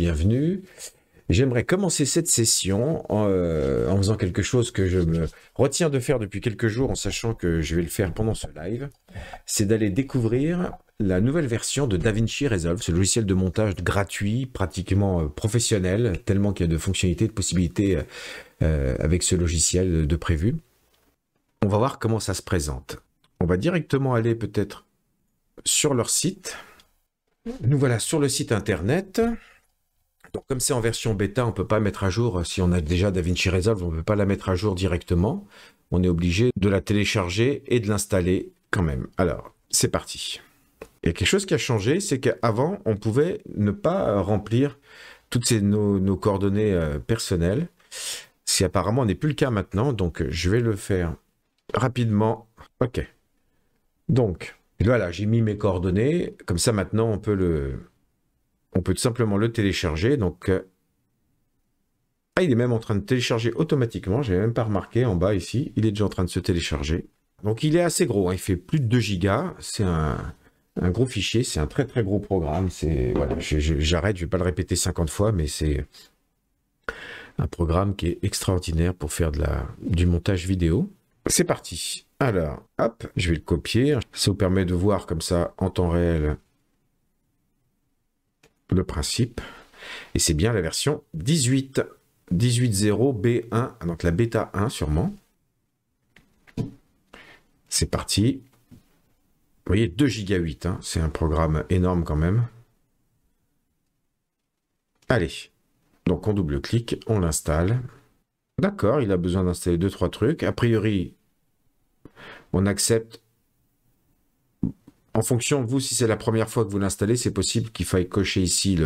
bienvenue. J'aimerais commencer cette session en faisant quelque chose que je me retiens de faire depuis quelques jours en sachant que je vais le faire pendant ce live. C'est d'aller découvrir la nouvelle version de DaVinci Resolve, ce logiciel de montage gratuit, pratiquement professionnel, tellement qu'il y a de fonctionnalités, de possibilités avec ce logiciel de prévu. On va voir comment ça se présente. On va directement aller peut-être sur leur site. Nous voilà sur le site internet. Donc comme c'est en version bêta, on ne peut pas mettre à jour, si on a déjà DaVinci Resolve, on ne peut pas la mettre à jour directement. On est obligé de la télécharger et de l'installer quand même. Alors, c'est parti. Il y a quelque chose qui a changé, c'est qu'avant, on pouvait ne pas remplir toutes nos coordonnées personnelles. Ce qui apparemment n'est plus le cas maintenant, donc je vais le faire rapidement. Ok. Donc, voilà, j'ai mis mes coordonnées. Comme ça, maintenant, on peut tout simplement le télécharger. Donc, il est même en train de télécharger automatiquement. Je n'avais même pas remarqué en bas ici. Il est déjà en train de se télécharger. Donc, il est assez gros. Hein. Il fait plus de 2 gigas. C'est un gros fichier. C'est un très, très gros programme. Voilà, j'arrête. Je ne vais pas le répéter 50 fois, mais c'est un programme qui est extraordinaire pour faire du montage vidéo. C'est parti. Alors, hop, je vais le copier. Ça vous permet de voir comme ça en temps réel le principe. Et c'est bien la version 18.0 B1, donc la bêta 1 sûrement. C'est parti. Vous voyez, 2 Go 8, hein, c'est un programme énorme quand même. Allez, donc on double-clique, on l'installe. D'accord, il a besoin d'installer 2-3 trucs. A priori, on accepte. En fonction de vous, si c'est la première fois que vous l'installez, c'est possible qu'il faille cocher ici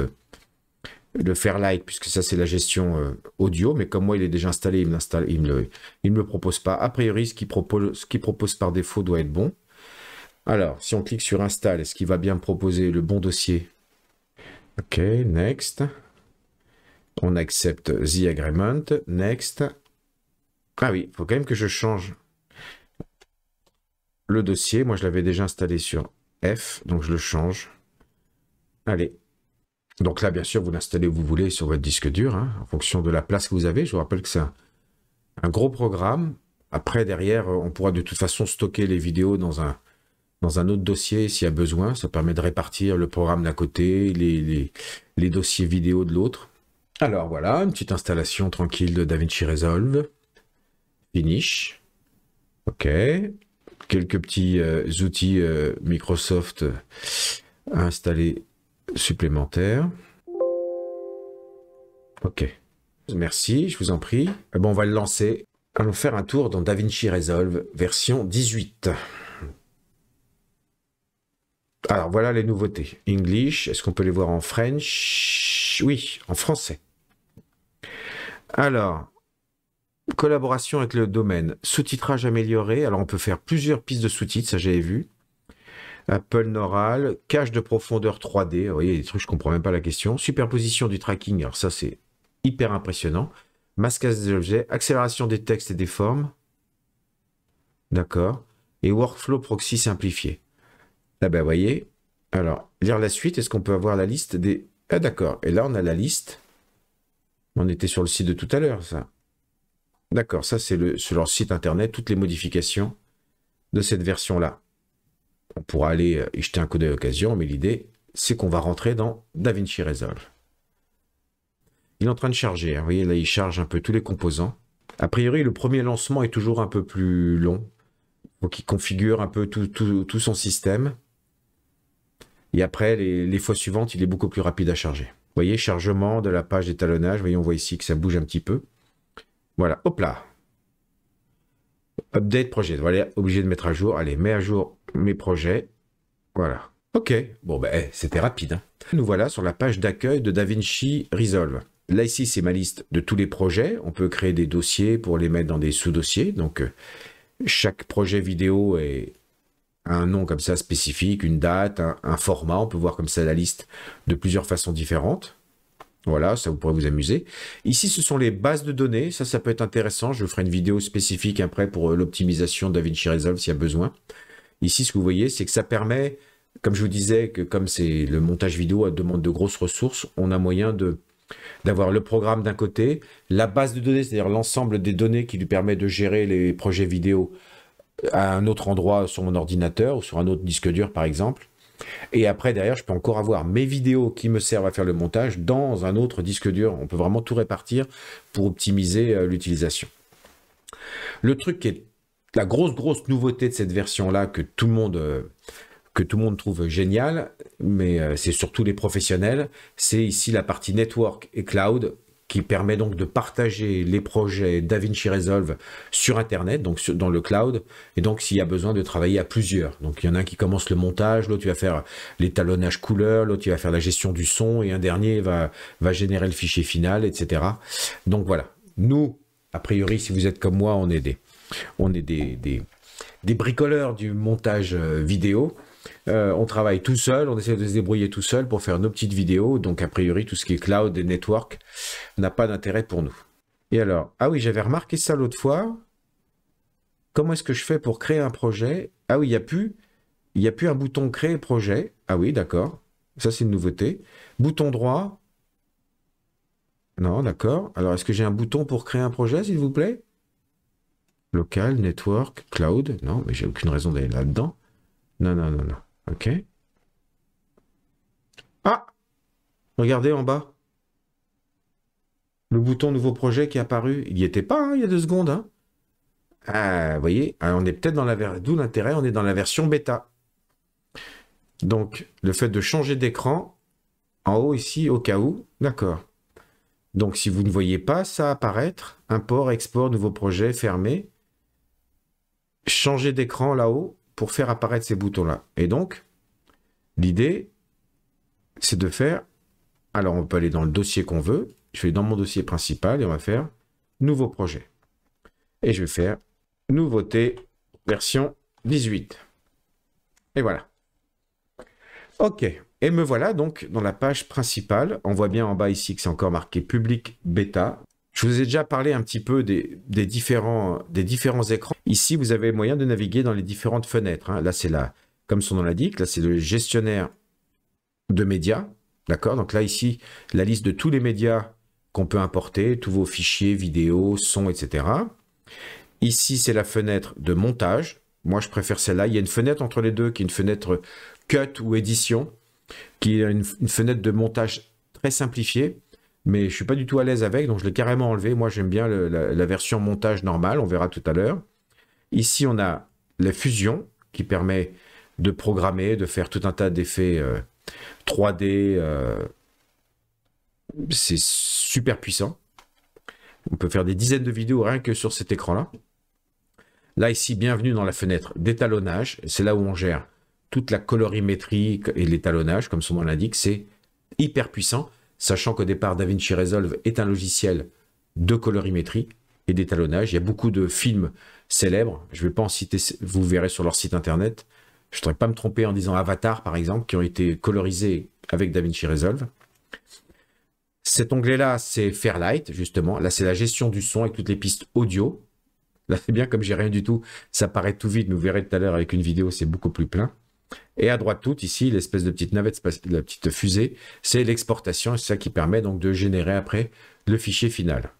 le faire like, puisque ça c'est la gestion audio, mais comme moi il est déjà installé, il me le propose pas. A priori, ce qu'il propose par défaut doit être bon. Alors, si on clique sur install, est-ce qu'il va bien me proposer le bon dossier? Ok, next. On accepte the agreement, next. Ah oui, il faut quand même que je change le dossier. Moi je l'avais déjà installé sur F, donc je le change. Allez. Donc là, bien sûr, vous l'installez où vous voulez sur votre disque dur, hein, en fonction de la place que vous avez. Je vous rappelle que c'est un gros programme. Après, derrière, on pourra de toute façon stocker les vidéos dans un autre dossier s'il y a besoin. Ça permet de répartir le programme d'un côté, les dossiers vidéo de l'autre. Alors voilà, une petite installation tranquille de DaVinci Resolve. Finish. Ok. Quelques petits outils Microsoft à installer supplémentaires. Ok. Merci, je vous en prie. Bon, on va le lancer. Allons faire un tour dans DaVinci Resolve version 18. Alors, voilà les nouveautés. English, est-ce qu'on peut les voir en French? Oui, en français. Alors, collaboration avec le domaine. Sous-titrage amélioré. Alors, on peut faire plusieurs pistes de sous-titres, ça j'avais vu. Apple Neural, cache de profondeur 3D. Vous voyez, des trucs, je ne comprends même pas la question. Superposition du tracking. Alors, ça, c'est hyper impressionnant. Masquage des objets. Accélération des textes et des formes. D'accord. Et workflow proxy simplifié. Ah ben, vous voyez. Alors, lire la suite. Est-ce qu'on peut avoir la liste des... Ah, d'accord. Et là, on a la liste. On était sur le site de tout à l'heure, ça. D'accord, ça c'est sur leur site internet, toutes les modifications de cette version-là. On pourra aller y jeter un coup d'œil à l'occasion, mais l'idée, c'est qu'on va rentrer dans DaVinci Resolve. Il est en train de charger, hein. Vous voyez, là, il charge un peu tous les composants. A priori, le premier lancement est toujours un peu plus long. Donc, il configure un peu tout son système. Et après, les fois suivantes, il est beaucoup plus rapide à charger. Vous voyez, chargement de la page d'étalonnage. Vous voyez, on voit ici que ça bouge un petit peu. Voilà, hop là. Update projet. Voilà, obligé de mettre à jour. Allez, mets à jour mes projets. Voilà. Ok. Bon, ben, c'était rapide. Hein. Nous voilà sur la page d'accueil de DaVinci Resolve. Là, ici, c'est ma liste de tous les projets. On peut créer des dossiers pour les mettre dans des sous-dossiers. Donc, chaque projet vidéo a un nom comme ça spécifique, une date, un format. On peut voir comme ça la liste de plusieurs façons différentes. Voilà, ça vous pourrait vous amuser. Ici, ce sont les bases de données. Ça peut être intéressant. Je ferai une vidéo spécifique après pour l'optimisation de DaVinci Resolve s'il y a besoin. Ici, ce que vous voyez, c'est que ça permet, comme je vous disais, que comme c'est le montage vidéo demande de grosses ressources, on a moyen de d'avoir le programme d'un côté, la base de données, c'est-à-dire l'ensemble des données qui lui permet de gérer les projets vidéo à un autre endroit sur mon ordinateur ou sur un autre disque dur par exemple. Et après, derrière, je peux encore avoir mes vidéos qui me servent à faire le montage dans un autre disque dur. On peut vraiment tout répartir pour optimiser l'utilisation. Le truc qui est la grosse nouveauté de cette version-là que tout le monde trouve génial, mais c'est surtout les professionnels, c'est ici la partie network et cloud qui permet donc de partager les projets DaVinci Resolve sur Internet, donc dans le cloud, et donc s'il y a besoin de travailler à plusieurs. Donc il y en a un qui commence le montage, l'autre il va faire l'étalonnage couleur, l'autre il va faire la gestion du son, et un dernier va générer le fichier final, etc. Donc voilà, nous, a priori, si vous êtes comme moi, on est des bricoleurs du montage vidéo. On travaille tout seul, on essaie de se débrouiller tout seul pour faire nos petites vidéos. Donc, a priori, tout ce qui est cloud et network n'a pas d'intérêt pour nous. Et alors, ah oui, j'avais remarqué ça l'autre fois. Comment est-ce que je fais pour créer un projet? Ah oui, il y a plus un bouton créer projet. Ah oui, d'accord. Ça, c'est une nouveauté. Bouton droit. Non, d'accord. Alors, est-ce que j'ai un bouton pour créer un projet, s'il vous plaît? Local, network, cloud. Non, mais j'ai aucune raison d'aller là-dedans. Non. Ok. Ah! Regardez en bas. Le bouton nouveau projet qui est apparu. Il n'y était pas, hein, il y a 2 secondes. Hein. Ah, vous voyez, alors on est peut-être dans la version... D'où l'intérêt, on est dans la version bêta. Donc, le fait de changer d'écran, en haut ici, au cas où. D'accord. Donc, si vous ne voyez pas ça apparaître, import, export, nouveau projet, fermé. Changer d'écran là-haut pour faire apparaître ces boutons-là. Et donc, l'idée, c'est de faire... Alors, on peut aller dans le dossier qu'on veut. Je vais dans mon dossier principal et on va faire nouveau projet. Et je vais faire nouveauté version 18. Et voilà. OK. Et me voilà donc dans la page principale. On voit bien en bas ici que c'est encore marqué public bêta. Je vous ai déjà parlé un petit peu des différents écrans. Ici, vous avez moyen de naviguer dans les différentes fenêtres. Hein. Là, c'est comme son nom l'indique, là, c'est le gestionnaire de médias. D'accord? Donc là, ici, la liste de tous les médias qu'on peut importer, tous vos fichiers, vidéos, sons, etc. Ici, c'est la fenêtre de montage. Moi, je préfère celle-là. Il y a une fenêtre entre les deux qui est une fenêtre cut ou édition, qui est une fenêtre de montage très simplifiée. Mais je ne suis pas du tout à l'aise avec, donc je l'ai carrément enlevé. Moi, j'aime bien la version montage normale, on verra tout à l'heure. Ici, on a la fusion qui permet de programmer, de faire tout un tas d'effets 3D. C'est super puissant. On peut faire des dizaines de vidéos rien que sur cet écran-là. Là, ici, bienvenue dans la fenêtre d'étalonnage. C'est là où on gère toute la colorimétrie et l'étalonnage, comme son nom l'indique. C'est hyper puissant. Sachant qu'au départ, DaVinci Resolve est un logiciel de colorimétrie et d'étalonnage. Il y a beaucoup de films célèbres. Je ne vais pas en citer, vous verrez sur leur site internet. Je ne voudrais pas me tromper en disant Avatar, par exemple, qui ont été colorisés avec DaVinci Resolve. Cet onglet-là, c'est Fairlight, justement. Là, c'est la gestion du son avec toutes les pistes audio. Là, c'est bien, comme j'ai rien du tout, ça paraît tout vide. Vous verrez tout à l'heure avec une vidéo, c'est beaucoup plus plein. Et à droite toute, ici, l'espèce de petite navette, la petite fusée, c'est l'exportation. Et c'est ça qui permet donc de générer après le fichier final.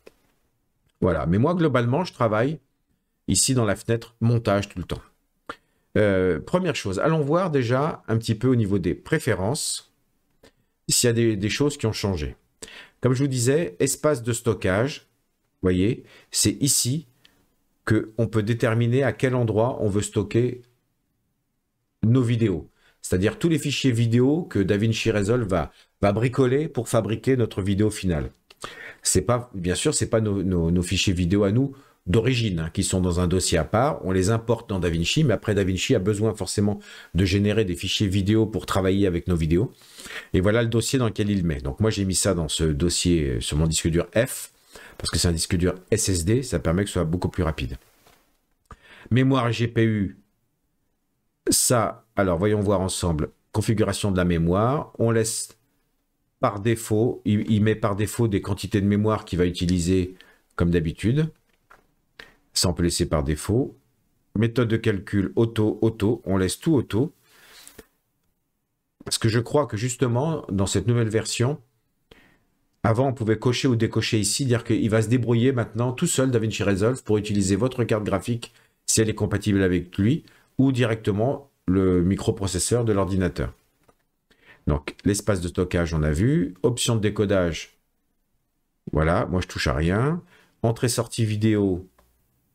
Voilà. Mais moi, globalement, je travaille ici dans la fenêtre montage tout le temps. Première chose, allons voir déjà un petit peu au niveau des préférences s'il y a des choses qui ont changé. Comme je vous disais, espace de stockage, vous voyez, c'est ici qu'on peut déterminer à quel endroit on veut stocker nos vidéos. C'est-à-dire tous les fichiers vidéo que DaVinci Resolve va bricoler pour fabriquer notre vidéo finale. Bien sûr, ce n'est pas nos fichiers vidéo à nous d'origine, hein, qui sont dans un dossier à part. On les importe dans DaVinci, mais après DaVinci a besoin forcément de générer des fichiers vidéo pour travailler avec nos vidéos. Et voilà le dossier dans lequel il met. Donc moi, j'ai mis ça dans ce dossier sur mon disque dur F, parce que c'est un disque dur SSD, ça permet que ce soit beaucoup plus rapide. Mémoire GPU, ça, alors voyons voir ensemble. Configuration de la mémoire, on laisse par défaut, il met par défaut des quantités de mémoire qu'il va utiliser comme d'habitude. Ça, on peut laisser par défaut. Méthode de calcul auto, on laisse tout auto. Parce que je crois que justement, dans cette nouvelle version, Avant, on pouvait cocher ou décocher ici, dire qu'il va se débrouiller maintenant tout seul, DaVinci Resolve, pour utiliser votre carte graphique si elle est compatible avec lui, ou directement le microprocesseur de l'ordinateur. Donc, l'espace de stockage, on a vu. Option de décodage, voilà, moi je touche à rien. Entrée-sortie vidéo,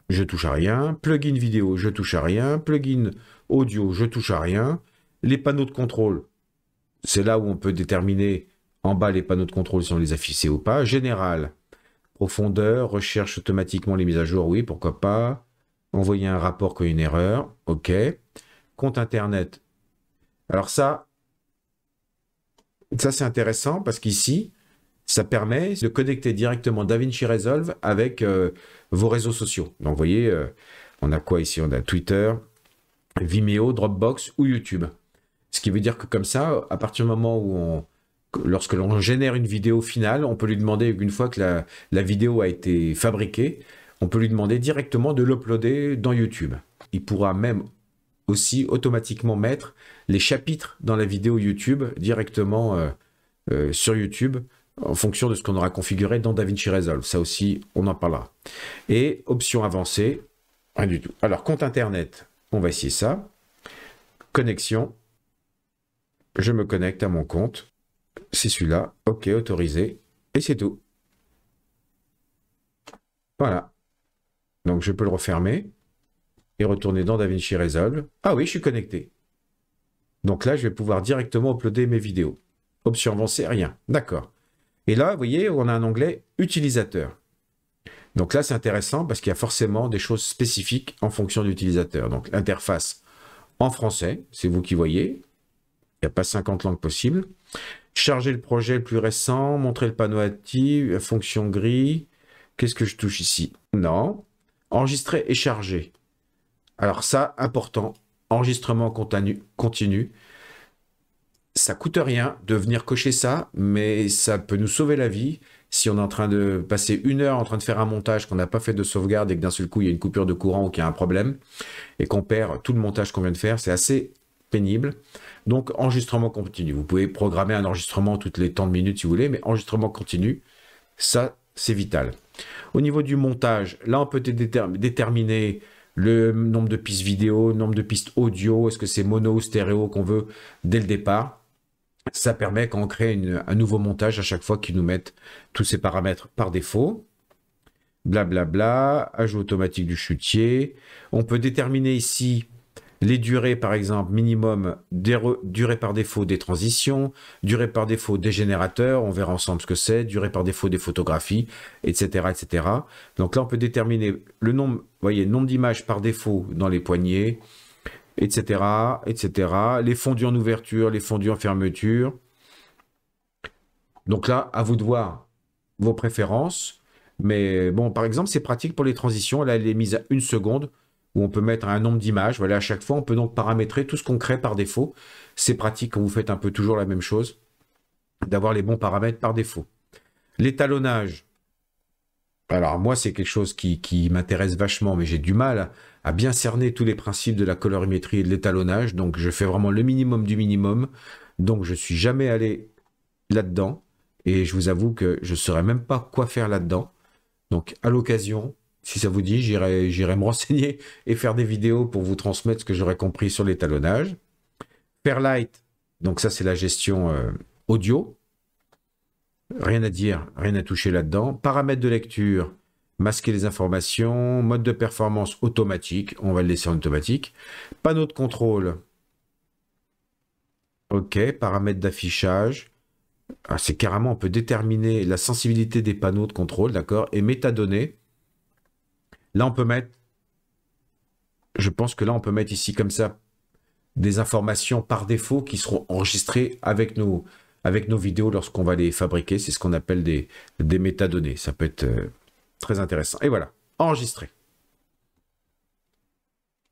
je touche à rien. Plugin vidéo, je touche à rien. Plugin audio, je touche à rien. Les panneaux de contrôle, c'est là où on peut déterminer en bas les panneaux de contrôle si on les affiche ou pas. Général, profondeur, recherche automatiquement les mises à jour, oui, pourquoi pas. Envoyer un rapport quand il y a une erreur, ok. Compte internet. Alors ça c'est intéressant parce qu'ici, ça permet de connecter directement DaVinci Resolve avec vos réseaux sociaux. Donc vous voyez, on a quoi ici? On a Twitter, Vimeo, Dropbox ou YouTube. Ce qui veut dire que comme ça, à partir du moment où lorsque l'on génère une vidéo finale, on peut lui demander, une fois que la vidéo a été fabriquée, on peut lui demander directement de l'uploader dans YouTube. Il pourra même aussi automatiquement mettre les chapitres dans la vidéo YouTube directement sur YouTube en fonction de ce qu'on aura configuré dans DaVinci Resolve. Ça aussi, on en parlera. Et option avancée, rien du tout. Alors, compte Internet, on va essayer ça. Connexion. Je me connecte à mon compte. C'est celui-là. OK, autorisé. Et c'est tout. Voilà. Donc, je peux le refermer et retourner dans DaVinci Resolve. Ah oui, je suis connecté. Donc là, je vais pouvoir directement uploader mes vidéos. Option avancée, rien. D'accord. Et là, vous voyez, on a un onglet utilisateur. Donc là, c'est intéressant parce qu'il y a forcément des choses spécifiques en fonction de l'utilisateur. Donc l'interface en français, c'est vous qui voyez. Il n'y a pas 50 langues possibles. Charger le projet le plus récent, montrer le panneau actif, fonction gris. Qu'est-ce que je touche ici? Non. Enregistrer et charger. Alors ça, important. Enregistrement continu. Ça coûte rien de venir cocher ça, mais ça peut nous sauver la vie si on est en train de passer 1 heure en train de faire un montage qu'on n'a pas fait de sauvegarde et que d'un seul coup il y a une coupure de courant ou qu'il y a un problème et qu'on perd tout le montage qu'on vient de faire. C'est assez pénible. Donc enregistrement continu. Vous pouvez programmer un enregistrement toutes les temps de minutes si vous voulez, mais enregistrement continu, ça c'est vital. Au niveau du montage, là on peut déterminer le nombre de pistes vidéo, le nombre de pistes audio, est-ce que c'est mono ou stéréo qu'on veut dès le départ. Ça permet quand on crée un nouveau montage à chaque fois qu'ils nous mettent tous ces paramètres par défaut. Blablabla, ajout automatique du chutier. On peut déterminer ici les durées, par exemple, minimum, durée par défaut des transitions, durée par défaut des générateurs, on verra ensemble ce que c'est, durée par défaut des photographies, etc., etc. Donc là, on peut déterminer le nombre, vous voyez, nombre d'images par défaut dans les poignées, etc., etc. Les fondus en ouverture, les fondus en fermeture. Donc là, à vous de voir vos préférences. Mais bon, par exemple, c'est pratique pour les transitions. Là, elle est mise à 1 seconde, où on peut mettre un nombre d'images. Voilà, à chaque fois, on peut donc paramétrer tout ce qu'on crée par défaut. C'est pratique quand vous faites un peu toujours la même chose, d'avoir les bons paramètres par défaut. L'étalonnage. Alors moi, c'est quelque chose qui m'intéresse vachement, mais j'ai du mal à bien cerner tous les principes de la colorimétrie et de l'étalonnage. Donc je fais vraiment le minimum du minimum. Donc je ne suis jamais allé là-dedans. Et je vous avoue que je ne saurais même pas quoi faire là-dedans. Donc à l'occasion, si ça vous dit, j'irai me renseigner et faire des vidéos pour vous transmettre ce que j'aurais compris sur l'étalonnage. Fairlight, donc ça c'est la gestion audio. Rien à dire, rien à toucher là-dedans. Paramètres de lecture, masquer les informations. Mode de performance automatique, on va le laisser en automatique. Panneau de contrôle. Ok, paramètres d'affichage. Ah, c'est carrément, on peut déterminer la sensibilité des panneaux de contrôle, d'accord. Et métadonnées. Là, on peut mettre, je pense que là, on peut mettre ici comme ça des informations par défaut qui seront enregistrées avec nos vidéos lorsqu'on va les fabriquer. C'est ce qu'on appelle des métadonnées. Ça peut être très intéressant. Et voilà, enregistré.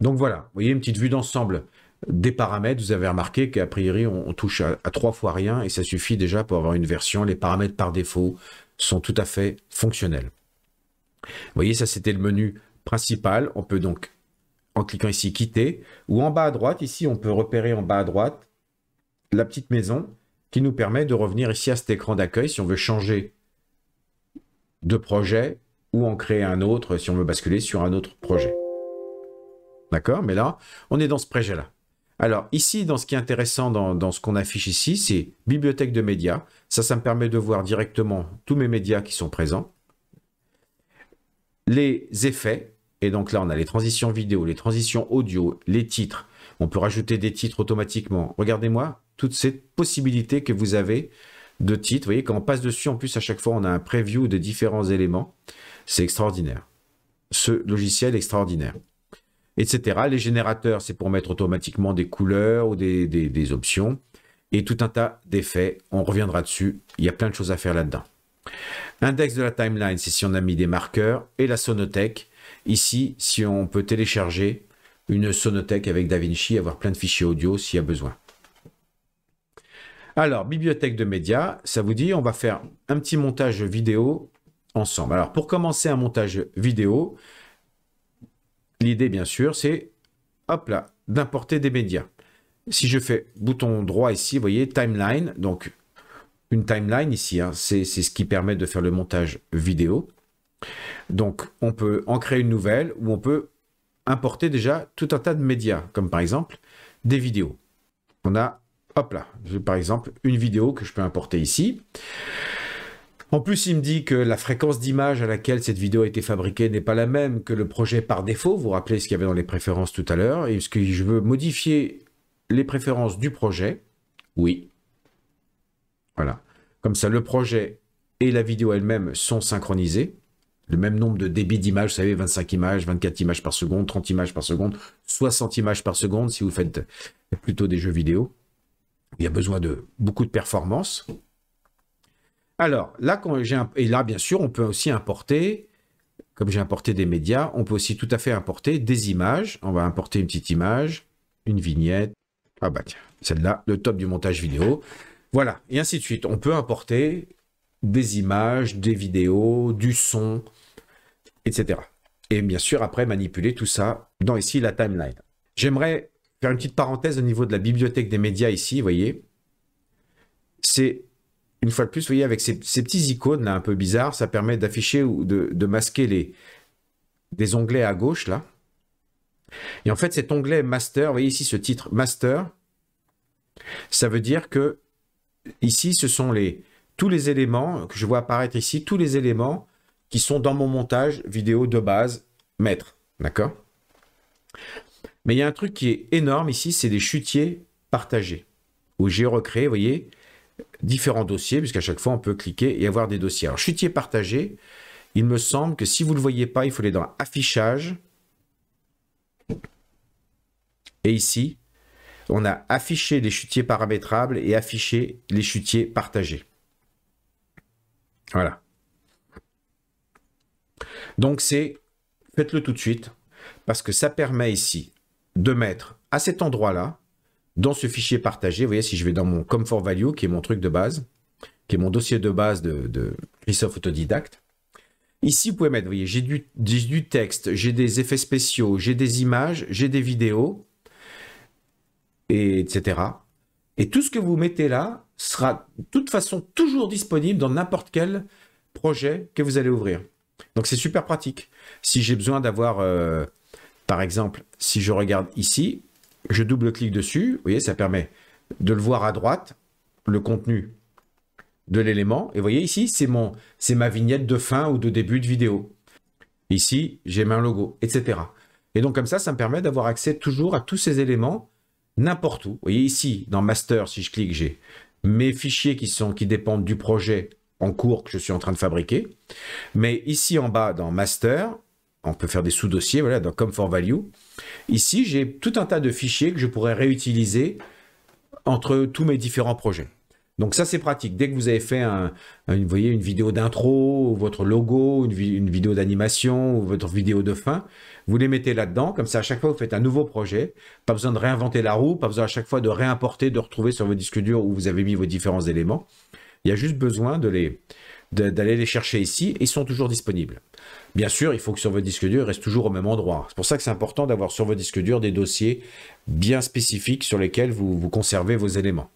Donc voilà, vous voyez une petite vue d'ensemble des paramètres. Vous avez remarqué qu'à priori, on touche à 3 fois rien et ça suffit déjà pour avoir une version. Les paramètres par défaut sont tout à fait fonctionnels. Vous voyez, ça c'était le menu principal. On peut donc, en cliquant ici, quitter. Ou en bas à droite, ici, on peut repérer en bas à droite la petite maison qui nous permet de revenir ici à cet écran d'accueil si on veut changer de projet ou en créer un autre si on veut basculer sur un autre projet. D'accord? Mais là, on est dans ce projet-là. Alors ici, dans ce qui est intéressant dans ce qu'on affiche ici, c'est bibliothèque de médias. Ça me permet de voir directement tous mes médias qui sont présents. Les effets, et donc là, on a les transitions vidéo, les transitions audio, les titres. On peut rajouter des titres automatiquement. Regardez-moi toutes ces possibilités que vous avez de titres. Vous voyez, quand on passe dessus, en plus, à chaque fois, on a un preview de différents éléments. C'est extraordinaire. Ce logiciel est extraordinaire. Etc. Les générateurs, c'est pour mettre automatiquement des couleurs ou des options. Et tout un tas d'effets. On reviendra dessus. Il y a plein de choses à faire là-dedans. Index de la timeline, c'est si on a mis des marqueurs. Et la sonothèque, ici, si on peut télécharger une sonothèque avec DaVinci, avoir plein de fichiers audio s'il y a besoin. Alors, bibliothèque de médias, ça vous dit, on va faire un petit montage vidéo ensemble. Alors, pour commencer un montage vidéo, l'idée, bien sûr, c'est, hop là, d'importer des médias. Si je fais bouton droit ici, vous voyez, timeline, donc une timeline ici, hein, c'est ce qui permet de faire le montage vidéo. Donc, on peut en créer une nouvelle ou on peut importer déjà tout un tas de médias, comme par exemple des vidéos. On a, hop là, par exemple, une vidéo que je peux importer ici. En plus, il me dit que la fréquence d'image à laquelle cette vidéo a été fabriquée n'est pas la même que le projet par défaut. Vous vous rappelez ce qu'il y avait dans les préférences tout à l'heure. Est-ce que je veux modifier les préférences du projet? Oui. Voilà. Comme ça, le projet et la vidéo elle-même sont synchronisés. Le même nombre de débits d'images, vous savez, 25 images, 24 images par seconde, 30 images par seconde, 60 images par seconde si vous faites plutôt des jeux vidéo. Il y a besoin de beaucoup de performance. Alors, là, et là, bien sûr, on peut aussi importer, comme j'ai importé des médias, on peut aussi tout à fait importer des images. On va importer une petite image, une vignette. Ah bah tiens, celle-là, le top du montage vidéo. Voilà, et ainsi de suite. On peut importer des images, des vidéos, du son, etc. Et bien sûr, après, manipuler tout ça dans ici la timeline. J'aimerais faire une petite parenthèse au niveau de la bibliothèque des médias ici, vous voyez. C'est, une fois de plus, vous voyez, avec ces petits icônes là un peu bizarres, ça permet d'afficher ou de masquer des onglets à gauche là. Et en fait, cet onglet Master, vous voyez ici ce titre Master, ça veut dire que ici, ce sont tous les éléments que je vois apparaître ici, tous les éléments qui sont dans mon montage vidéo de base maître. D'accord? Mais il y a un truc qui est énorme ici, c'est des chutiers partagés, où j'ai recréé, vous voyez, différents dossiers, puisqu'à chaque fois, on peut cliquer et avoir des dossiers. Alors, chutiers partagés, il me semble que si vous ne le voyez pas, il faut aller dans Affichage. Et ici, on a affiché les chutiers paramétrables et affiché les chutiers partagés. Voilà. Donc, faites-le tout de suite, parce que ça permet ici de mettre à cet endroit-là, dans ce fichier partagé, vous voyez, si je vais dans mon Comfort Value, qui est mon truc de base, qui est mon dossier de base de Christophe Autodidacte, ici, vous pouvez mettre, vous voyez, j'ai du texte, j'ai des effets spéciaux, j'ai des images, j'ai des vidéos, etc. Et tout ce que vous mettez là sera de toute façon toujours disponible dans n'importe quel projet que vous allez ouvrir. Donc, c'est super pratique. Si j'ai besoin d'avoir, par exemple, si je regarde ici, je double-clique dessus, vous voyez, ça permet de le voir à droite, le contenu de l'élément. Et vous voyez ici, c'est ma vignette de fin ou de début de vidéo. Ici, j'ai un logo, etc. Et donc, comme ça me permet d'avoir accès toujours à tous ces éléments n'importe où. Vous voyez ici, dans Master, si je clique, j'ai mes fichiers qui dépendent du projet en cours que je suis en train de fabriquer. Mais ici en bas, dans Master, on peut faire des sous-dossiers, voilà, dans Comfort Value. Ici, j'ai tout un tas de fichiers que je pourrais réutiliser entre tous mes différents projets. Donc ça, c'est pratique. Dès que vous avez fait vous voyez, une vidéo d'intro, votre logo, une vidéo d'animation, ou votre vidéo de fin, vous les mettez là-dedans. Comme ça, à chaque fois, vous faites un nouveau projet. Pas besoin de réinventer la roue, pas besoin à chaque fois de réimporter, de retrouver sur vos disques durs où vous avez mis vos différents éléments. Il y a juste besoin d'aller les chercher ici et ils sont toujours disponibles. Bien sûr, il faut que sur vos disques durs, ils restent toujours au même endroit. C'est pour ça que c'est important d'avoir sur vos disques durs des dossiers bien spécifiques sur lesquels vous conservez vos éléments.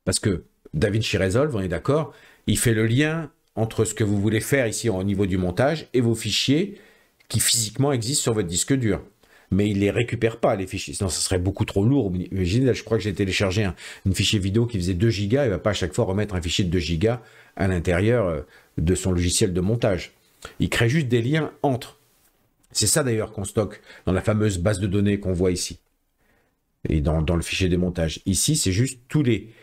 Parce que DaVinci Resolve, on est d'accord, il fait le lien entre ce que vous voulez faire ici au niveau du montage et vos fichiers qui physiquement existent sur votre disque dur. Mais il ne les récupère pas, les fichiers. Sinon, ça serait beaucoup trop lourd. Imaginez, là, je crois que j'ai téléchargé un fichier vidéo qui faisait 2 gigas. Il ne va pas à chaque fois remettre un fichier de 2 gigas à l'intérieur de son logiciel de montage. Il crée juste des liens entre. C'est ça d'ailleurs qu'on stocke dans la fameuse base de données qu'on voit ici. Et dans le fichier de montage. Ici, c'est juste tous les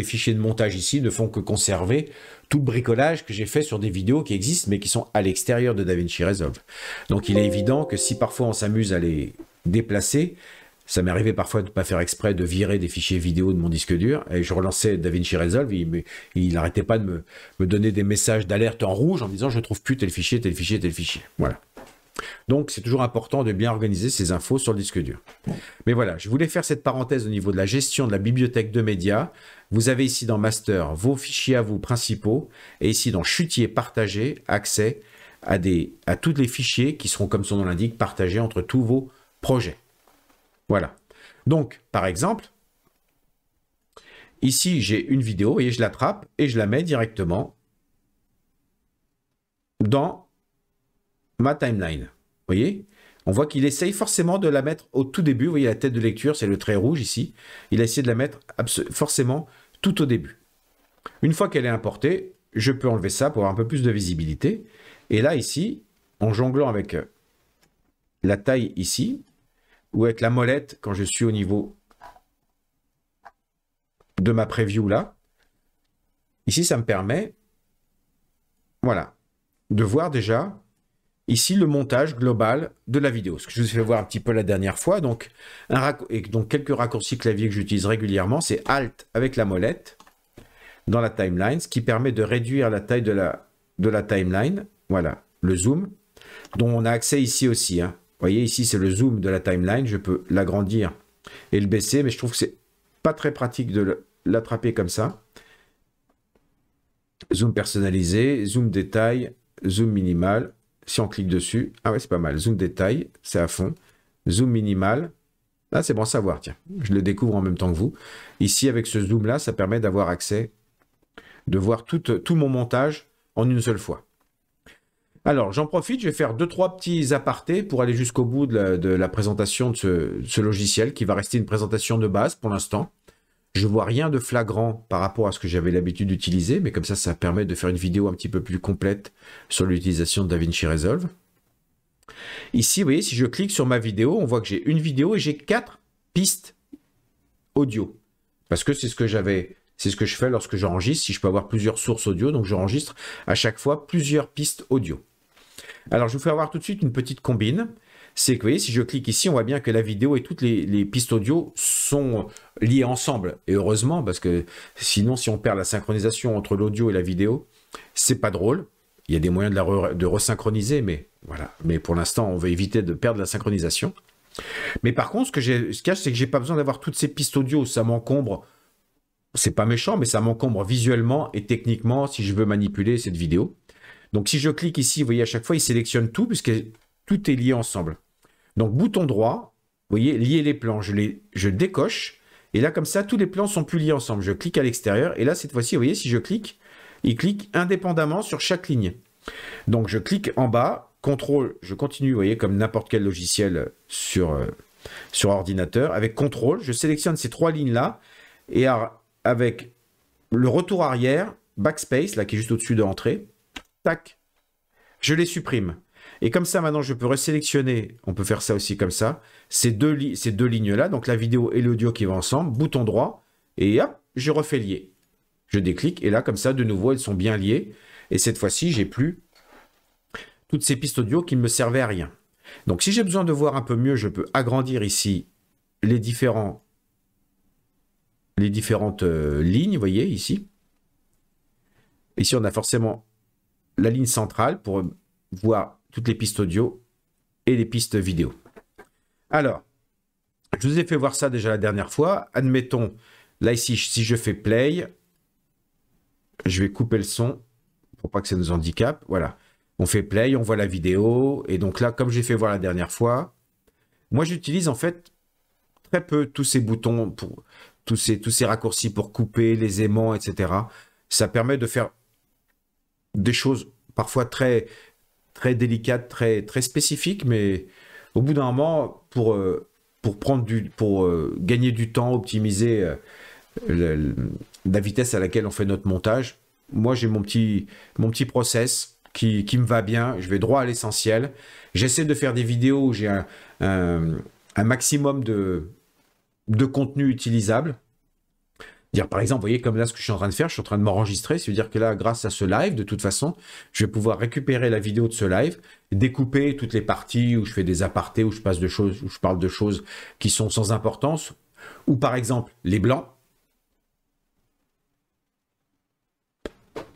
fichiers de montage ici ne font que conserver tout le bricolage que j'ai fait sur des vidéos qui existent, mais qui sont à l'extérieur de DaVinci Resolve. Donc il est évident que si parfois on s'amuse à les déplacer, ça m'est arrivé parfois de ne pas faire exprès de virer des fichiers vidéo de mon disque dur, et je relançais DaVinci Resolve, il n'arrêtait pas de me donner des messages d'alerte en rouge en disant je ne trouve plus tel fichier, tel fichier, tel fichier. Voilà. Donc, c'est toujours important de bien organiser ces infos sur le disque dur. Mais voilà, je voulais faire cette parenthèse au niveau de la gestion de la bibliothèque de médias. Vous avez ici dans Master vos fichiers à vous principaux et ici dans Chutier partagé, accès à tous les fichiers qui seront, comme son nom l'indique, partagés entre tous vos projets. Voilà. Donc, par exemple, ici, j'ai une vidéo, vous voyez, je l'attrape et je la mets directement dans ma timeline. Vous voyez, on voit qu'il essaye forcément de la mettre au tout début. Vous voyez la tête de lecture, c'est le trait rouge ici. Il a essayé de la mettre forcément tout au début. Une fois qu'elle est importée, je peux enlever ça pour avoir un peu plus de visibilité. Et là, ici, en jonglant avec la taille ici, ou avec la molette quand je suis au niveau de ma preview là, ici, ça me permet, voilà, de voir déjà ici, le montage global de la vidéo. Ce que je vous ai fait voir un petit peu la dernière fois. Donc, quelques raccourcis clavier que j'utilise régulièrement, c'est Alt avec la molette dans la timeline, ce qui permet de réduire la taille de la timeline. Voilà, le zoom, dont on a accès ici aussi. Vous voyez, ici, c'est le zoom de la timeline. Je peux l'agrandir et le baisser, mais je trouve que c'est pas très pratique de l'attraper comme ça. Zoom personnalisé, zoom détail, zoom minimal. Si on clique dessus, ah ouais, c'est pas mal. Zoom détail, c'est à fond. Zoom minimal, là, c'est bon à savoir, tiens. Je le découvre en même temps que vous. Ici, avec ce zoom-là, ça permet d'avoir accès, de voir tout mon montage en une seule fois. Alors, j'en profite, je vais faire 2-3 petits apartés pour aller jusqu'au bout de la présentation de ce logiciel, qui va rester une présentation de base pour l'instant. Je ne vois rien de flagrant par rapport à ce que j'avais l'habitude d'utiliser, mais comme ça permet de faire une vidéo un petit peu plus complète sur l'utilisation de DaVinci Resolve. Ici, vous voyez, si je clique sur ma vidéo, on voit que j'ai une vidéo et j'ai 4 pistes audio. Parce que c'est ce que je fais lorsque j'enregistre. Si je peux avoir plusieurs sources audio, donc j'enregistre à chaque fois plusieurs pistes audio. Alors, je vous fais voir tout de suite une petite combine. C'est que, vous voyez, si je clique ici, on voit bien que la vidéo et toutes les pistes audio sont liées ensemble. Et heureusement, parce que sinon, si on perd la synchronisation entre l'audio et la vidéo, c'est pas drôle. Il y a des moyens de resynchroniser, mais voilà. Mais pour l'instant, on veut éviter de perdre la synchronisation. Mais par contre, ce qu'il y a, c'est que j'ai pas besoin d'avoir toutes ces pistes audio. Ça m'encombre. C'est pas méchant, mais ça m'encombre visuellement et techniquement si je veux manipuler cette vidéo. Donc, si je clique ici, vous voyez, à chaque fois, il sélectionne tout, puisque tout est lié ensemble. Donc, bouton droit, vous voyez, lier les plans, je décoche, et là, comme ça, tous les plans sont plus liés ensemble. Je clique à l'extérieur, et là, cette fois-ci, vous voyez, si je clique, il clique indépendamment sur chaque ligne. Donc, je clique en bas, contrôle, je continue, vous voyez, comme n'importe quel logiciel sur ordinateur. Avec contrôle, je sélectionne ces 3 lignes-là, et avec le retour arrière, backspace, là, qui est juste au-dessus de l'entrée, tac, je les supprime. Et comme ça, maintenant, je peux resélectionner, on peut faire ça aussi comme ça, ces deux lignes-là, donc la vidéo et l'audio qui vont ensemble, bouton droit, et hop, je refais lier. Je déclique, et là, comme ça, de nouveau, elles sont bien liées. Et cette fois-ci, j'ai plus toutes ces pistes audio qui ne me servaient à rien. Donc, si j'ai besoin de voir un peu mieux, je peux agrandir ici les différentes lignes, vous voyez, ici. Ici, on a forcément la ligne centrale pour voir toutes les pistes audio et les pistes vidéo. Alors, je vous ai fait voir ça déjà la dernière fois. Admettons, là ici, si je fais play, je vais couper le son pour pas que ça nous handicape. Voilà, on fait play, on voit la vidéo. Et donc là, comme j'ai fait voir la dernière fois, moi j'utilise en fait très peu tous ces boutons, tous ces raccourcis pour couper les aimants, etc. Ça permet de faire des choses parfois très, très délicates, très, très spécifiques, mais au bout d'un moment, pour gagner du temps, optimiser la vitesse à laquelle on fait notre montage, moi j'ai mon petit process qui me va bien, je vais droit à l'essentiel. J'essaie de faire des vidéos où j'ai un maximum de contenu utilisable. Dire, par exemple, vous voyez, comme là, ce que je suis en train de faire, je suis en train de m'enregistrer. Ça veut dire que là, grâce à ce live, de toute façon, je vais pouvoir récupérer la vidéo de ce live, découper toutes les parties où je fais des apartés, où je passe de choses, où je parle de choses qui sont sans importance, ou par exemple, les blancs,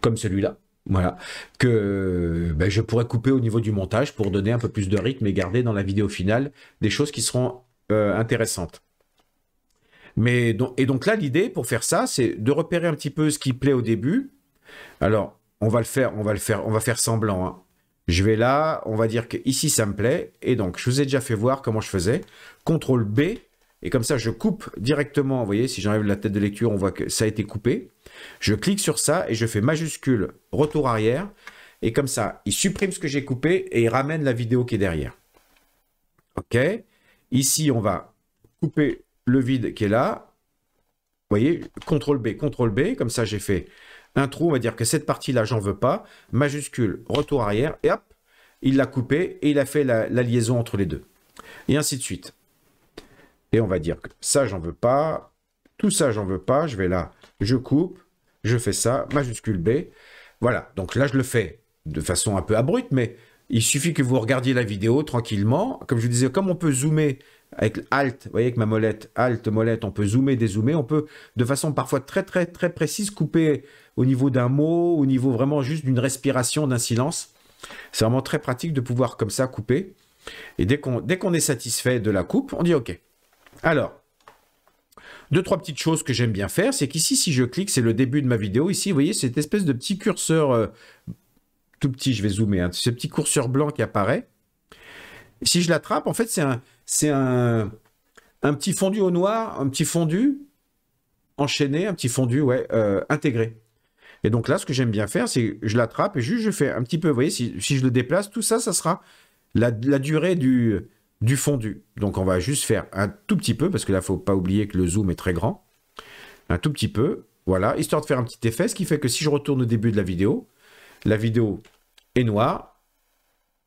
comme celui-là. Voilà, que ben, je pourrais couper au niveau du montage pour donner un peu plus de rythme et garder dans la vidéo finale des choses qui seront intéressantes. Et donc là, l'idée pour faire ça, c'est de repérer un petit peu ce qui plaît au début. Alors, on va faire semblant. Hein. Je vais là, on va dire que ici ça me plaît. Et donc, je vous ai déjà fait voir comment je faisais. CTRL B, et comme ça, je coupe directement. Vous voyez, si j'enlève la tête de lecture, on voit que ça a été coupé. Je clique sur ça et je fais majuscule, retour arrière. Et comme ça, il supprime ce que j'ai coupé et il ramène la vidéo qui est derrière. OK. Ici, on va couper le vide qui est là. Vous voyez, CTRL B, comme ça j'ai fait un trou, on va dire que cette partie-là, j'en veux pas. Majuscule, retour arrière, et hop, il l'a coupé et il a fait la liaison entre les deux. Et ainsi de suite. Et on va dire que ça, j'en veux pas. Tout ça, j'en veux pas. Je vais là, je coupe, je fais ça, majuscule B. Voilà, donc là, je le fais de façon un peu abrupte, mais il suffit que vous regardiez la vidéo tranquillement. Comme je vous disais, comme on peut zoomer avec Alt, vous voyez, avec ma molette, Alt, molette, on peut zoomer, dézoomer, on peut de façon parfois très, très, très précise couper au niveau d'un mot, au niveau vraiment juste d'une respiration, d'un silence. C'est vraiment très pratique de pouvoir comme ça couper. Et dès qu'on est satisfait de la coupe, on dit OK. Alors, deux, trois petites choses que j'aime bien faire, c'est qu'ici, si je clique, c'est le début de ma vidéo. Ici, vous voyez, cette espèce de petit curseur tout petit, je vais zoomer, hein, ce petit curseur blanc qui apparaît. Si je l'attrape, en fait, c'est un petit fondu au noir, un petit fondu enchaîné, un petit fondu, ouais, intégré. Et donc là, ce que j'aime bien faire, c'est je l'attrape et juste je fais un petit peu, vous voyez, si je le déplace, tout ça, ça sera la durée du fondu. Donc on va juste faire un tout petit peu, parce que là, il ne faut pas oublier que le zoom est très grand. Un tout petit peu, voilà, histoire de faire un petit effet, ce qui fait que si je retourne au début de la vidéo est noire,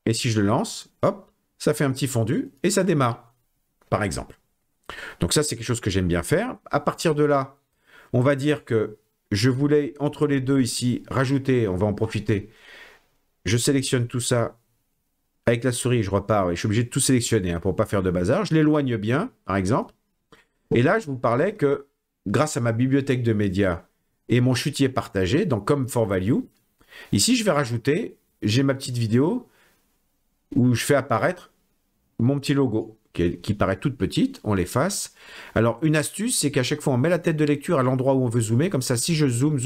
et si je le lance, hop, ça fait un petit fondu, et ça démarre, par exemple. Donc ça, c'est quelque chose que j'aime bien faire. À partir de là, on va dire que je voulais, entre les deux ici, rajouter, on va en profiter, je sélectionne tout ça, avec la souris, je repars, et je suis obligé de tout sélectionner hein, pour ne pas faire de bazar. Je l'éloigne bien, par exemple. Et là, je vous parlais que, grâce à ma bibliothèque de médias et mon chutier partagé, dans Come for Value, ici, je vais rajouter, j'ai ma petite vidéo où je fais apparaître mon petit logo, qui paraît toute petite, on l'efface. Alors, une astuce, c'est qu'à chaque fois, on met la tête de lecture à l'endroit où on veut zoomer. Comme ça, si je zoome,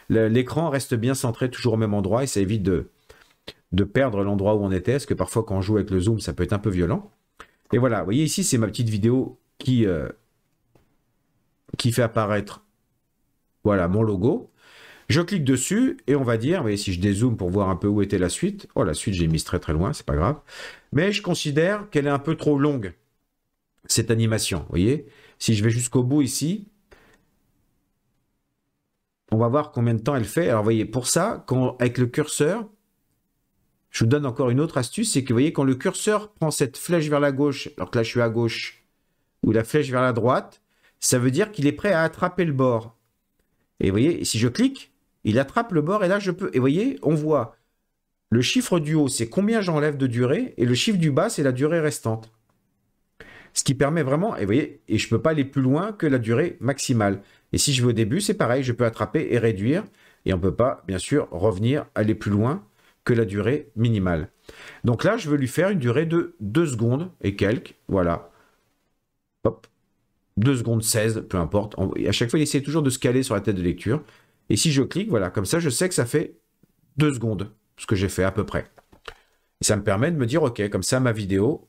l'écran reste bien centré, toujours au même endroit, et ça évite de perdre l'endroit où on était, parce que parfois, quand on joue avec le zoom, ça peut être un peu violent. Et voilà, vous voyez, ici, c'est ma petite vidéo qui fait apparaître, voilà, mon logo. Je clique dessus et on va dire, vous voyez, si je dézoome pour voir un peu où était la suite, oh la suite j'ai mise très très loin, c'est pas grave, mais je considère qu'elle est un peu trop longue, cette animation, vous voyez. Si je vais jusqu'au bout ici, on va voir combien de temps elle fait. Alors vous voyez, pour ça, avec le curseur, je vous donne encore une autre astuce, c'est que vous voyez, quand le curseur prend cette flèche vers la gauche, alors que là je suis à gauche, ou la flèche vers la droite, ça veut dire qu'il est prêt à attraper le bord. Et vous voyez, si je clique, il attrape le bord et là je peux, et vous voyez, on voit le chiffre du haut, c'est combien j'enlève de durée, et le chiffre du bas, c'est la durée restante. Ce qui permet vraiment, et vous voyez, et je ne peux pas aller plus loin que la durée maximale. Et si je vais au début, c'est pareil, je peux attraper et réduire, et on ne peut pas, bien sûr, revenir, aller plus loin que la durée minimale. Donc là, je veux lui faire une durée de 2 secondes et quelques, voilà. Hop, 2 secondes 16, peu importe. À chaque fois, il essaie toujours de se caler sur la tête de lecture. Et si je clique, voilà, comme ça, je sais que ça fait 2 secondes, ce que j'ai fait à peu près. Et ça me permet de me dire, OK, comme ça, ma vidéo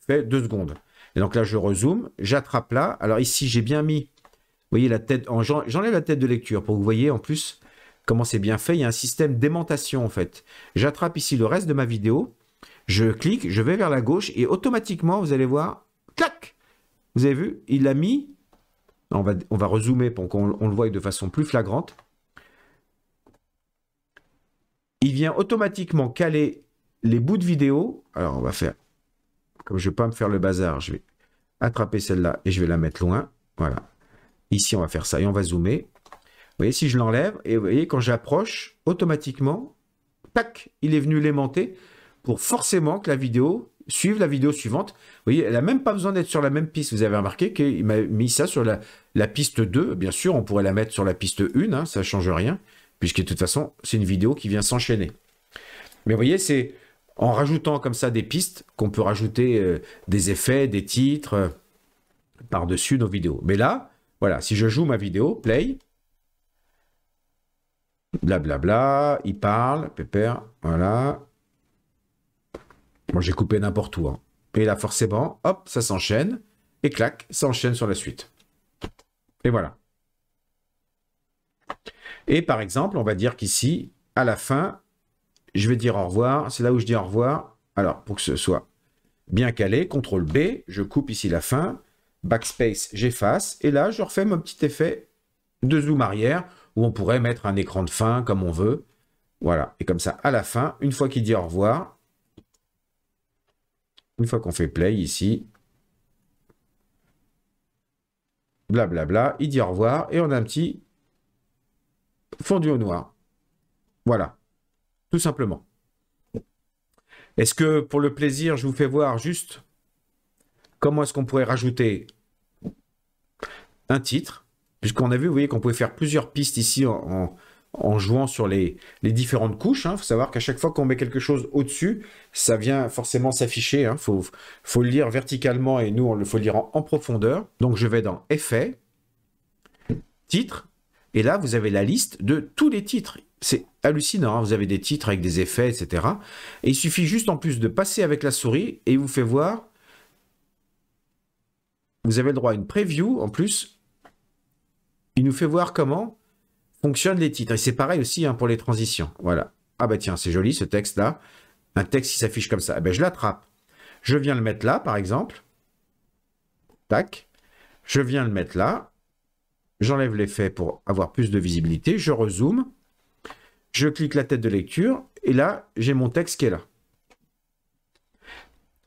fait 2 secondes. Et donc là, je rezoome, j'attrape là. Alors ici, j'ai bien mis, vous voyez, la tête, j'enlève la tête de lecture pour que vous voyez en plus comment c'est bien fait, il y a un système d'aimantation en fait. J'attrape ici le reste de ma vidéo, je clique, je vais vers la gauche et automatiquement, vous allez voir, clac! Vous avez vu, il l'a mis. On va rezoomer pour qu'on le voie de façon plus flagrante. Il vient automatiquement caler les bouts de vidéo. Alors, on va faire, comme je ne vais pas me faire le bazar, je vais attraper celle-là et je vais la mettre loin. Voilà. Ici, on va faire ça et on va zoomer. Vous voyez, si je l'enlève, et vous voyez, quand j'approche, automatiquement, tac, il est venu l'aimanter pour forcément que la vidéo suive la vidéo suivante. Vous voyez, elle n'a même pas besoin d'être sur la même piste. Vous avez remarqué qu'il m'a mis ça sur la piste 2. Bien sûr, on pourrait la mettre sur la piste 1, hein, ça ne change rien, puisque de toute façon, c'est une vidéo qui vient s'enchaîner. Mais vous voyez, c'est en rajoutant comme ça des pistes qu'on peut rajouter des effets, des titres par-dessus nos vidéos. Mais là, voilà, si je joue ma vidéo, play, blablabla, il parle, pépère, voilà. Moi, j'ai coupé n'importe où. Hein. Et là, forcément, hop, ça s'enchaîne. Et clac, ça enchaîne sur la suite. Et voilà. Et par exemple, on va dire qu'ici, à la fin, je vais dire au revoir. C'est là où je dis au revoir. Alors, pour que ce soit bien calé, CTRL B, je coupe ici la fin. Backspace, j'efface. Et là, je refais mon petit effet de zoom arrière où on pourrait mettre un écran de fin comme on veut. Voilà. Et comme ça, à la fin, une fois qu'il dit au revoir, une fois qu'on fait play ici, blablabla, il dit au revoir et on a un petit fondu au noir. Voilà, tout simplement. Est-ce que pour le plaisir, je vous fais voir juste comment est-ce qu'on pourrait rajouter un titre, puisqu'on a vu, vous voyez, qu'on pouvait faire plusieurs pistes ici en jouant sur les différentes couches. Il faut savoir qu'à chaque fois qu'on met quelque chose au-dessus, ça vient forcément s'afficher. Il faut le lire verticalement et nous, il faut le lire en profondeur. Donc, je vais dans Effets, Titres, et là, vous avez la liste de tous les titres. C'est hallucinant, hein, vous avez des titres avec des effets, etc. Et il suffit juste en plus de passer avec la souris et il vous fait voir. Vous avez le droit à une preview en plus. Il nous fait voir comment fonctionnent les titres. Et c'est pareil aussi hein, pour les transitions. Voilà. Ah bah tiens, c'est joli ce texte-là. Un texte qui s'affiche comme ça. Eh ben, je l'attrape. Je viens le mettre là, par exemple. Tac. Je viens le mettre là. J'enlève l'effet pour avoir plus de visibilité. Je rezoome. Je clique la tête de lecture. Et là, j'ai mon texte qui est là.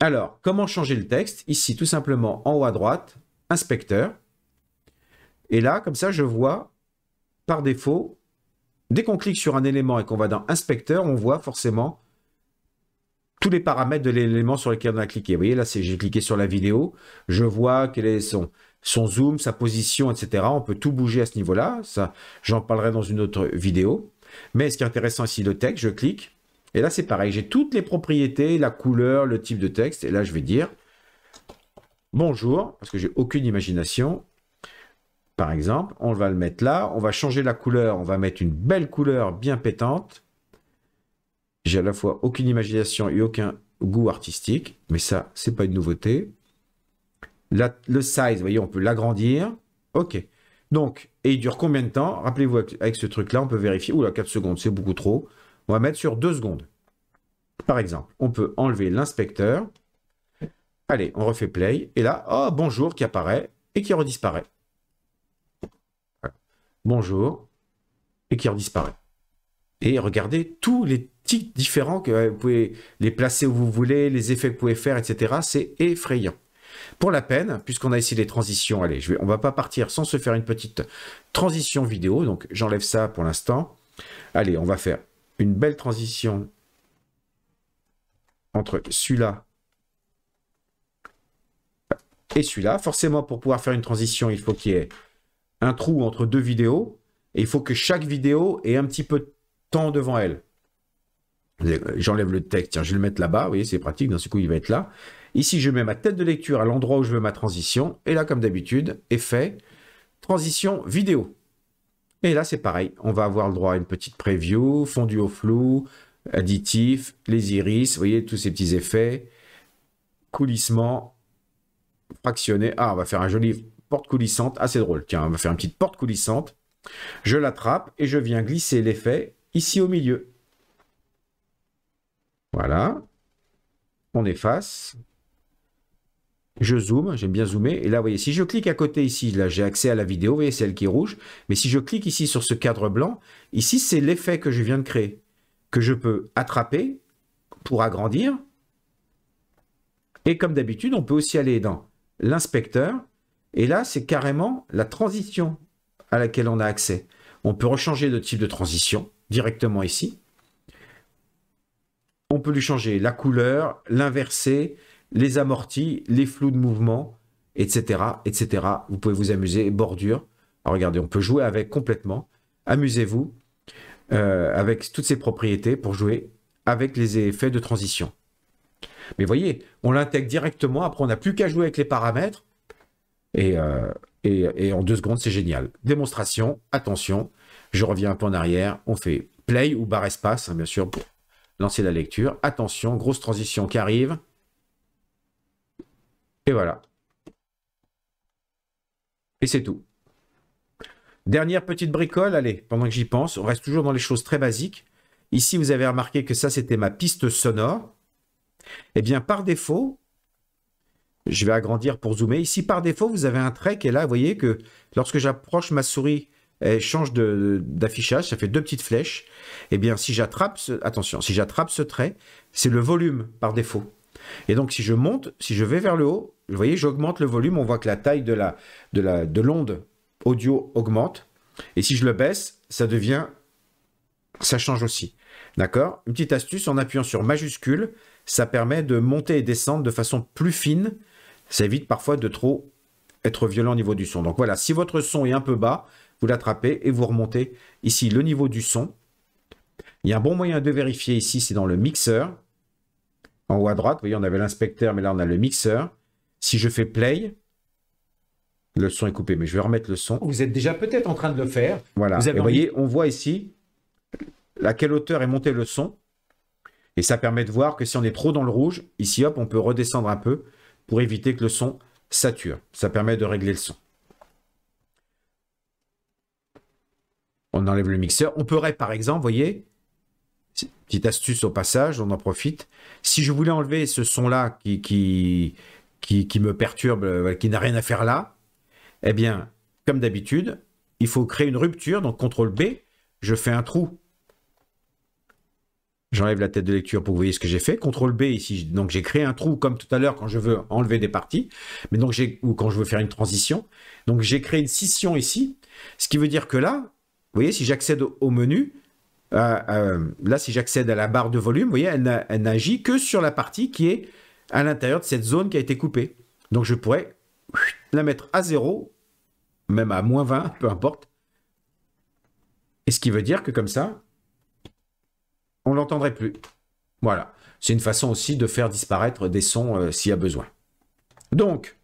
Alors, comment changer le texte? Ici, tout simplement, en haut à droite, inspecteur. Et là, comme ça, je vois, par défaut, dès qu'on clique sur un élément et qu'on va dans inspecteur, on voit forcément tous les paramètres de l'élément sur lequel on a cliqué. Vous voyez, là, j'ai cliqué sur la vidéo. Je vois quel est son zoom, sa position, etc. On peut tout bouger à ce niveau-là. Ça, j'en parlerai dans une autre vidéo. Mais ce qui est intéressant ici, le texte, je clique. Et là, c'est pareil. J'ai toutes les propriétés, la couleur, le type de texte. Et là, je vais dire bonjour, parce que j'ai aucune imagination. Par exemple, on va le mettre là. On va changer la couleur. On va mettre une belle couleur bien pétante. J'ai à la fois aucune imagination et aucun goût artistique. Mais ça, c'est pas une nouveauté. Le size, vous voyez, on peut l'agrandir. OK. Donc, et il dure combien de temps? Rappelez-vous, avec ce truc-là, on peut vérifier. Oula, 4 secondes, c'est beaucoup trop. On va mettre sur 2 secondes. Par exemple, on peut enlever l'inspecteur. Allez, on refait play. Et là, oh, bonjour qui apparaît et qui redisparaît. Voilà. Bonjour et qui redisparaît. Et regardez tous les tics différents que vous pouvez les placer où vous voulez, les effets que vous pouvez faire, etc. C'est effrayant. Pour la peine, puisqu'on a ici les transitions, allez, on ne va pas partir sans se faire une petite transition vidéo. Donc, j'enlève ça pour l'instant. Allez, on va faire une belle transition entre celui-là et celui-là. Forcément, pour pouvoir faire une transition, il faut qu'il y ait un trou entre deux vidéos. Et il faut que chaque vidéo ait un petit peu de temps devant elle. J'enlève le texte. Tiens, je vais le mettre là-bas. Vous voyez, c'est pratique. D'un seul coup, il va être là. Ici, je mets ma tête de lecture à l'endroit où je veux ma transition. Et là, comme d'habitude, effet, transition vidéo. Et là, c'est pareil. On va avoir le droit à une petite preview, fondu au flou, additif, les iris, vous voyez, tous ces petits effets, coulissement, fractionné. Ah, on va faire un joli porte coulissante. Ah, c'est drôle. Tiens, on va faire une petite porte coulissante. Je l'attrape et je viens glisser l'effet ici au milieu. Voilà. On efface. Je zoome, j'aime bien zoomer. Et là, vous voyez, si je clique à côté ici, là, j'ai accès à la vidéo, vous voyez, c'est elle qui est rouge. Mais si je clique ici sur ce cadre blanc, ici, c'est l'effet que je viens de créer, que je peux attraper pour agrandir. Et comme d'habitude, on peut aussi aller dans l'inspecteur. Et là, c'est carrément la transition à laquelle on a accès. On peut rechanger de type de transition directement ici. On peut lui changer la couleur, l'inverser, les amortis, les flous de mouvement, etc., etc. Vous pouvez vous amuser, bordure. Alors regardez, on peut jouer avec complètement. Amusez-vous avec toutes ces propriétés pour jouer avec les effets de transition. Mais voyez, on l'intègre directement. Après, on n'a plus qu'à jouer avec les paramètres. Et en 2 secondes, c'est génial. Démonstration, attention. Je reviens un peu en arrière. On fait play ou barre espace, hein, bien sûr, pour lancer la lecture. Attention, grosse transition qui arrive. Et voilà. Et c'est tout. Dernière petite bricole, allez, pendant que j'y pense, on reste toujours dans les choses très basiques. Ici, vous avez remarqué que ça, c'était ma piste sonore. Eh bien, par défaut, je vais agrandir pour zoomer. Ici, par défaut, vous avez un trait qui est là. Vous voyez que lorsque j'approche ma souris, elle change d'affichage. Ça fait 2 petites flèches. Eh bien, si j'attrape attention, si j'attrape ce trait, c'est le volume par défaut. Et donc, si je monte, si je vais vers le haut, vous voyez, j'augmente le volume. On voit que la taille de l'onde audio augmente. Et si je le baisse, ça change aussi. D'accord? Une petite astuce, en appuyant sur majuscule, ça permet de monter et descendre de façon plus fine. Ça évite parfois de trop être violent au niveau du son. Donc voilà, si votre son est un peu bas, vous l'attrapez et vous remontez ici le niveau du son. Il y a un bon moyen de vérifier ici, c'est dans le mixeur. En haut à droite, vous voyez, on avait l'inspecteur, mais là, on a le mixeur. Si je fais play, le son est coupé, mais je vais remettre le son. Vous êtes déjà peut-être en train de le faire. Voilà, vous voyez, on voit ici à quelle hauteur est monté le son. Et ça permet de voir que si on est trop dans le rouge, ici, hop, on peut redescendre un peu pour éviter que le son sature. Ça permet de régler le son. On enlève le mixeur. On pourrait, par exemple, vous voyez, petite astuce au passage, on en profite. Si je voulais enlever ce son-là qui me perturbe, qui n'a rien à faire là, eh bien, comme d'habitude, il faut créer une rupture. Donc, CTRL B, je fais un trou. J'enlève la tête de lecture pour que vous voyez ce que j'ai fait. CTRL B ici, donc j'ai créé un trou comme tout à l'heure quand je veux enlever des parties, mais donc ou quand je veux faire une transition. Donc j'ai créé une scission ici, ce qui veut dire que là, vous voyez, si j'accède au menu, là si j'accède à la barre de volume, vous voyez, elle n'agit que sur la partie qui est à l'intérieur de cette zone qui a été coupée. Donc je pourrais la mettre à 0, même à -20, peu importe. Et ce qui veut dire que comme ça, on ne l'entendrait plus. Voilà. C'est une façon aussi de faire disparaître des sons s'il y a besoin. Donc,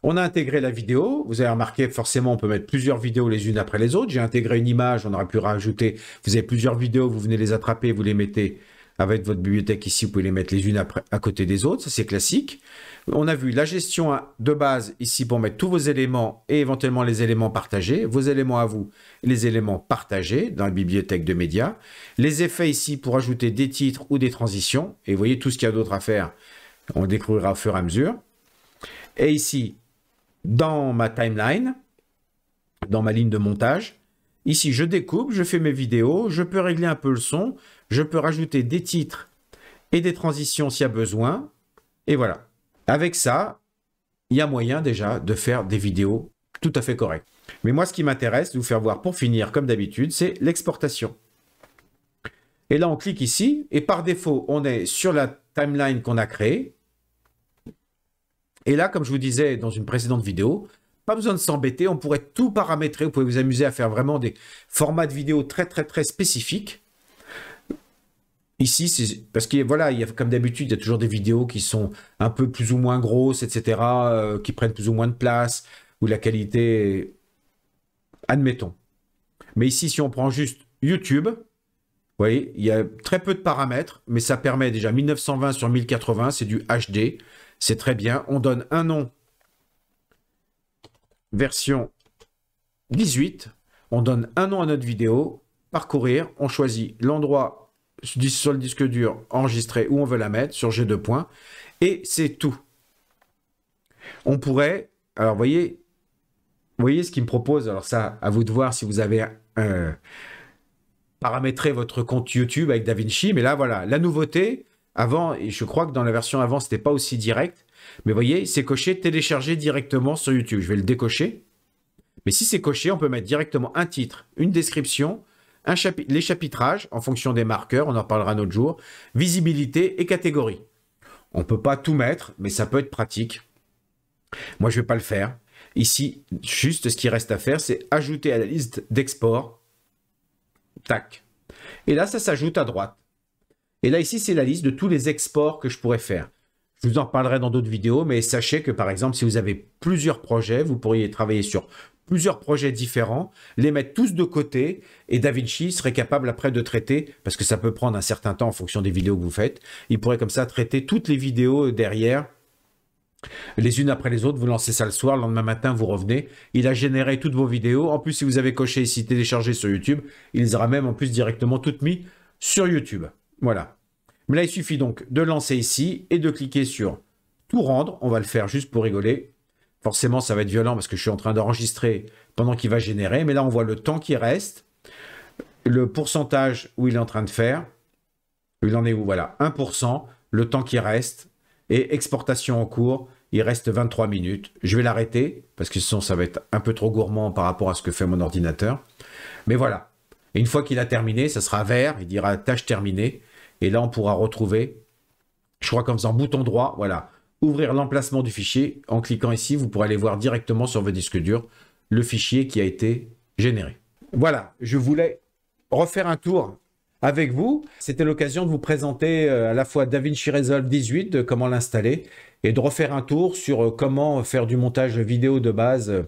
on a intégré la vidéo. Vous avez remarqué, forcément, on peut mettre plusieurs vidéos les unes après les autres. J'ai intégré une image, on aurait pu rajouter. Vous avez plusieurs vidéos, vous venez les attraper, vous les mettez avec votre bibliothèque ici. Vous pouvez les mettre les unes à côté des autres. Ça, c'est classique. On a vu la gestion de base ici pour mettre tous vos éléments et éventuellement les éléments partagés, vos éléments à vous, les éléments partagés dans la bibliothèque de médias, les effets ici pour ajouter des titres ou des transitions, et vous voyez tout ce qu'il y a d'autre à faire, on le découvrira au fur et à mesure. Et ici, dans ma timeline, dans ma ligne de montage, ici je découpe, je fais mes vidéos, je peux régler un peu le son, je peux rajouter des titres et des transitions s'il y a besoin, et voilà. Avec ça, il y a moyen déjà de faire des vidéos tout à fait correctes. Mais moi, ce qui m'intéresse de vous faire voir pour finir, comme d'habitude, c'est l'exportation. Et là, on clique ici, et par défaut, on est sur la timeline qu'on a créée. Et là, comme je vous disais dans une précédente vidéo, pas besoin de s'embêter, on pourrait tout paramétrer. Vous pouvez vous amuser à faire vraiment des formats de vidéos très, très, très spécifiques. Ici, c'est parce que voilà, comme d'habitude, il y a toujours des vidéos qui sont un peu plus ou moins grosses, etc., qui prennent plus ou moins de place, où la qualité, admettons. Mais ici, si on prend juste YouTube, vous voyez, il y a très peu de paramètres, mais ça permet déjà 1920 sur 1080, c'est du HD, c'est très bien. On donne un nom, version 18. on donne un nom à notre vidéo, parcourir, on choisit l'endroit sur le disque dur enregistré où on veut la mettre, sur G2 points, et c'est tout. On pourrait, alors vous voyez ce qu'il me propose, alors ça, à vous de voir si vous avez paramétré votre compte YouTube avec DaVinci, mais là voilà, la nouveauté, avant, et je crois que dans la version avant, c'était pas aussi direct, mais vous voyez, c'est coché, télécharger directement sur YouTube. Je vais le décocher. Mais si c'est coché, on peut mettre directement un titre, une description, les chapitrages en fonction des marqueurs, on en parlera un autre jour, visibilité et catégorie. On ne peut pas tout mettre, mais ça peut être pratique. Moi, je ne vais pas le faire. Ici, juste ce qui reste à faire, c'est ajouter à la liste d'export. Tac. Et là, ça s'ajoute à droite. Et là, ici, c'est la liste de tous les exports que je pourrais faire. Je vous en reparlerai dans d'autres vidéos, mais sachez que, par exemple, si vous avez plusieurs projets, vous pourriez travailler sur plusieurs projets différents, les mettre tous de côté, et DaVinci serait capable après de traiter, parce que ça peut prendre un certain temps en fonction des vidéos que vous faites, il pourrait comme ça traiter toutes les vidéos derrière, les unes après les autres, vous lancez ça le soir, le lendemain matin, vous revenez, il a généré toutes vos vidéos, en plus si vous avez coché ici télécharger sur YouTube, il les aura même en plus directement toutes mis sur YouTube. Voilà. Mais là, il suffit donc de lancer ici et de cliquer sur tout rendre, on va le faire juste pour rigoler. Forcément, ça va être violent parce que je suis en train d'enregistrer pendant qu'il va générer. Mais là, on voit le temps qui reste, le pourcentage où il est en train de faire. Il en est où? Voilà, 1%, le temps qui reste. Et exportation en cours, il reste 23 minutes. Je vais l'arrêter parce que sinon, ça va être un peu trop gourmand par rapport à ce que fait mon ordinateur. Mais voilà. Et une fois qu'il a terminé, ça sera vert. Il dira tâche terminée. Et là, on pourra retrouver, je crois qu'en faisant bouton droit, voilà. Ouvrir l'emplacement du fichier. En cliquant ici, vous pourrez aller voir directement sur votre disque dur le fichier qui a été généré. Voilà, je voulais refaire un tour avec vous. C'était l'occasion de vous présenter à la fois DaVinci Resolve 18, de comment l'installer, et de refaire un tour sur comment faire du montage vidéo de base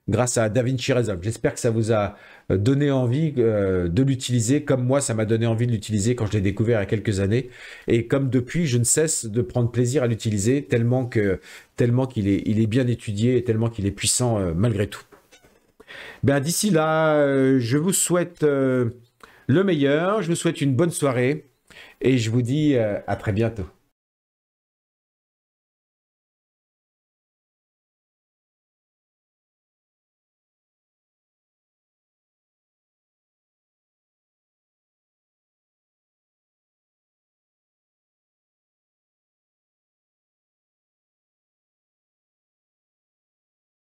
grâce à DaVinci Resolve. J'espère que ça vous a donné envie de l'utiliser, comme moi, ça m'a donné envie de l'utiliser quand je l'ai découvert il y a quelques années. Et comme depuis, je ne cesse de prendre plaisir à l'utiliser, tellement qu'il est bien étudié et tellement qu'il est puissant malgré tout. Ben, d'ici là, je vous souhaite le meilleur, je vous souhaite une bonne soirée et je vous dis à très bientôt.